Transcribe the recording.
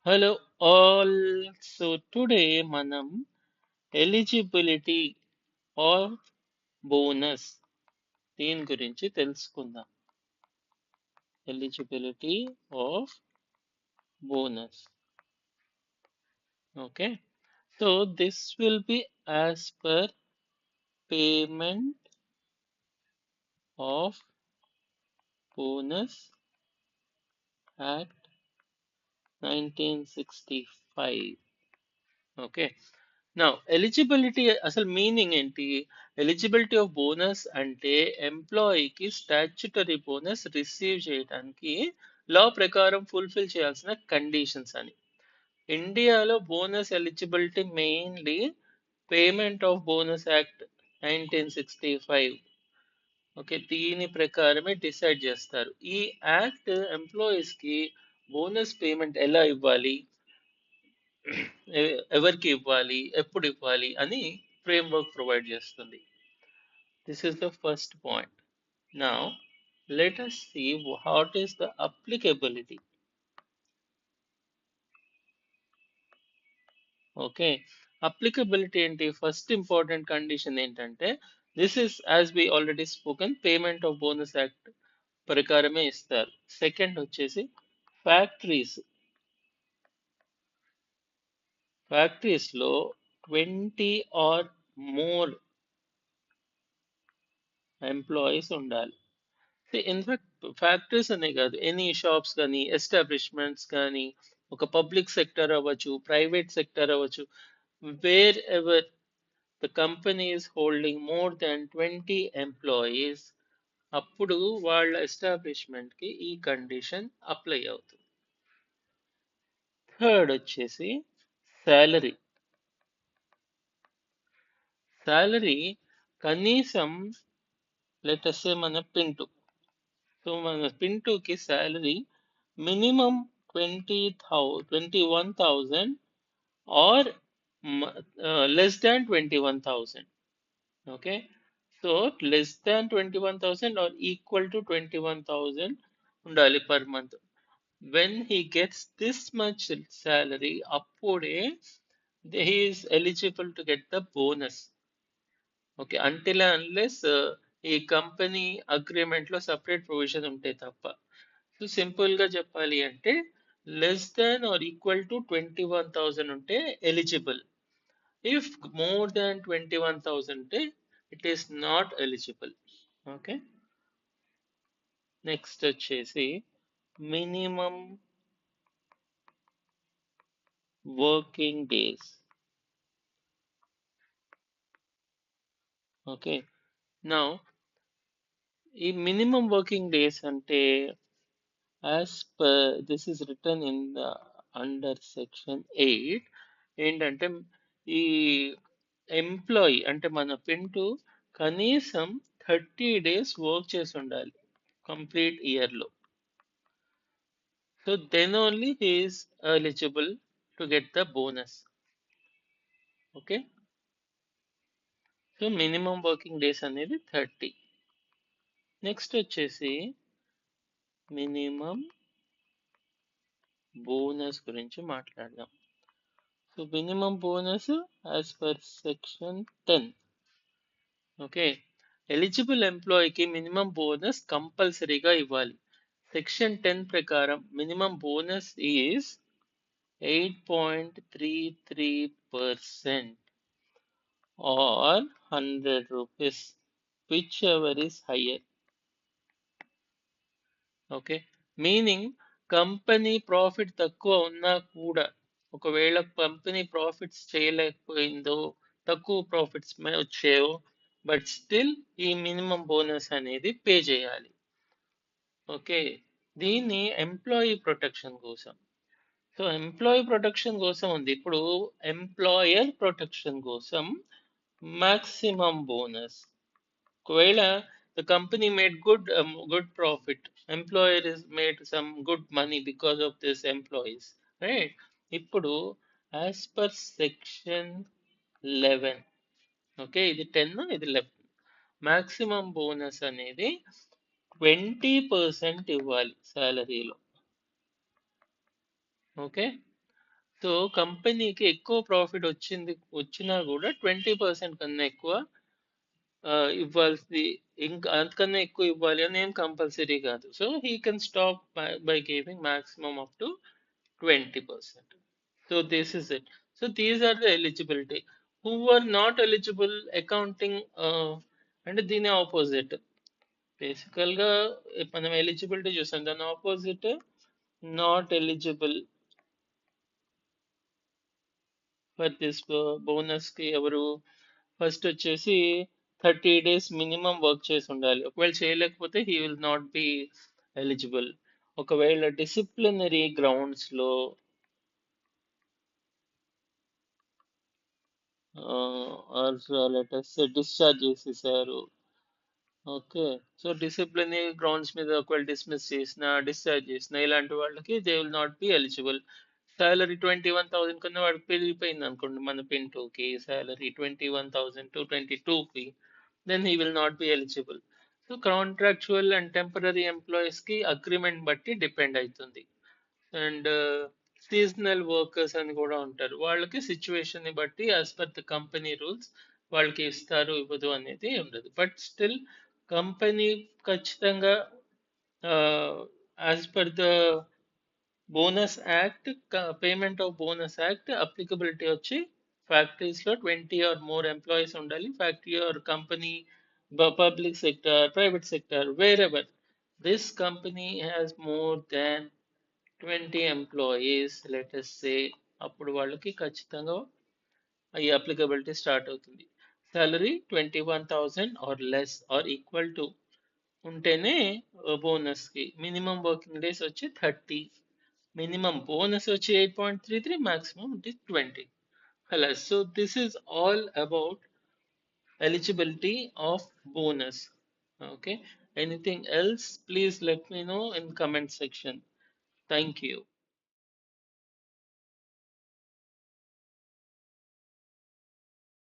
Hello all. So today మనం eligibility are bonus దీని గురించి తెలుసుకుందాం. Eligibility of bonus. Okay. So this will be as per payment of bonus act 1965. Okay. Now eligibility అసలు meaning ఏంటి? Eligibility of bonus అంటే ఎంప్లాయీకి statutory bonus receive చేయడానికి లా ప్రకారం fulfil చేయాల్సిన కండిషన్స్ అని. ఇండియాలో bonus eligibility mainly payment of bonus act 1965. Okay, దీని ప్రకారమే డిసైడ్ చేస్తారు. ఈ యాక్ట్ ఎంప్లాయీస్ కి బోనస్ పేమెంట్ ఎలా ఇవ్వాలి, ఎవరికి ఇవ్వాలి, ఎప్పుడు ఇవ్వాలి అని ఫ్రేమ్వర్క్ ప్రొవైడ్ చేస్తుంది. This is the first point. Now let us see what is the applicability. Okay, applicability ఏంటి? ఫస్ట్ ఇంపార్టెంట్ కండిషన్ ఏంటంటే this is as we already spoken payment of bonus act ప్రకారమే ఇస్తారు. సెకండ్ వచ్చేసి factories. Factories లో 20 or more employees ఉండాలి. In fact factories అనే కాదు, any shops కానీ ఎస్టాబ్లిష్మెంట్స్ కానీ, ఒక పబ్లిక్ సెక్టర్ అవ్వచ్చు, ప్రైవేట్ సెక్టర్ అవ్వచ్చు, wear ever the company is holding more than 20 employees, అప్పుడు వాళ్ళ ఎస్టాబ్లిష్మెంట్ కి ఈ కండిషన్ అప్లై అవుతుంది. థర్డ్ వచ్చేసి శాలరీ. శాలరీ కనీసం లెటస్ మన పింటూ. సో మన పింటూకి salary minimum 21,000 or less than 21,000. Okay, so less than 21,000 or equal to 21,000 undali per month. When he gets this much salary, appude he is eligible to get the bonus. Okay, until and unless ఈ company agreement లో separate provision ఉంటే తప్ప. So simple గా చెప్పాలి అంటే less than or equal to 21,000 ఉంటే eligible. If more than 21,000 ఉంటే it is not eligible. Okay, next వచ్చేసి minimum working days. Okay, now ఈ మినిమం వర్కింగ్ డేస్ అంటే as per this is written in the under section 8 ఏంటంటే ఈ employee అంటే మన పింటూ కనీసం 30 డేస్ వర్క్ చేసి ఉండాలి కంప్లీట్ ఇయర్ లో. So then only he is eligible to get the bonus. Okay, so minimum working days అనేది 30. నెక్స్ట్ వచ్చేసి మినిమం బోనస్ గురించి మాట్లాడదాం. So minimum bonus as per section 10. Okay, eligible ఎంప్లాయీకి మినిమం బోనస్ కంపల్సరీగా ఇవ్వాలి. సెక్షన్ 10 ప్రకారం minimum bonus is 8.33% or 100 rupees, whichever is higher. Okay, meaning company profit తక్కువ ఉన్నా కూడా, ఒకవేళ కంపెనీ ప్రాఫిట్స్ చేయలేకపోయిందో, తక్కువ ప్రాఫిట్స్ వచ్చాయో, బట్ స్టిల్ ఈ మినిమం బోనస్ అనేది పే చేయాలి. ఓకే, దీన్ని ఎంప్లాయీ ప్రొటెక్షన్ కోసం. సో ఎంప్లాయీ ప్రొటెక్షన్ కోసం ఉంది. ఇప్పుడు ఎంప్లాయర్ ప్రొటెక్షన్ కోసం మాక్సిమం బోనస్. ఒకవేళ the company made good profit, employer is made some good money because of this employees, right? ఇప్పుడు as per section 11, ఓకే, ఇది 10, ఇది 11, మాక్సిమం బోనస్ అనేది 20% ఇవ్వాలి శాలరీలో. ఓకే, సో కంపెనీకి ఎక్కువ ప్రాఫిట్ వచ్చినా కూడా 20% కన్నా ఎక్కువ ఇవ్వాల్సి, ఇంకా అంతకన్నా ఎక్కువ ఇవ్వాలి అని ఏం కంపల్సరీ కాదు. So he can stop by giving maximum up to 20%. So this is it. So these are the eligibility. Who were not eligible accounting అంటే దీని ఆపోజిట్. బేసికల్ గా మనం ఎలిజిబిలిటీ చూసాం, దాని opposite not eligible for this bonus కి ఎవరు? First వచ్చేసి 30 days మినిమం వర్క్ చేసి ఉండాలి. ఒకవేళ చేయలేకపోతే he will not be eligible. ఒకవేళ డిసిప్లినరీ గ్రౌండ్స్ లో లెటర్స్ డిశ్చార్జ్ చేసేసారు. ఓకే. సో డిసిప్లినరీ గ్రౌండ్స్ మీద ఒకవేళ డిస్మిస్ చేసిన, డిశ్చార్జ్ చేసిన ఇలాంటి వాళ్ళకి they will not be eligible. Salary 21,000 కన్నా వాడికి పెరిగిపోయింది అనుకోండి, మన పిన్ టూకి సాలరీ 21,000 టు 22కి, then he will not be eligible. So contractual and temporary employees కి అగ్రిమెంట్ బట్టి డిపెండ్ అవుతుంది. అండ్ సీజనల్ వర్కర్స్ అని కూడా ఉంటారు, వాళ్ళకి సిచ్యువేషన్ ని బట్టి as per the company rules వాళ్ళకి ఇస్తారు ఇవ్వదు అనేది ఉండదు. బట్ స్టిల్ కంపెనీ ఖచ్చితంగా as per the bonus act, payment of bonus act applicability వచ్చి ఫ్యాక్టరీస్ లో 20 ఆర్ మోర్ ఎంప్లాయీస్ ఉండాలి. Factory or company, public sector, private sector, wherever this company has more than 20 employees let us say, అప్పుడు వాళ్ళకి ఖచ్చితంగా ఈ అప్లికబిలిటీ start అవుతుంది. Salary 21,000 or less or equal to ఉంటేనే బోనస్ కి మినిమం వర్కింగ్ డేస్ వచ్చి 30, మినిమం బోనస్ వచ్చి 8.33, మాక్సిమం ఇట్ ఇస్ 20. అలా. So this is all about eligibility of bonus. Okay. Anything else? Please let me know in comment section. Thank you.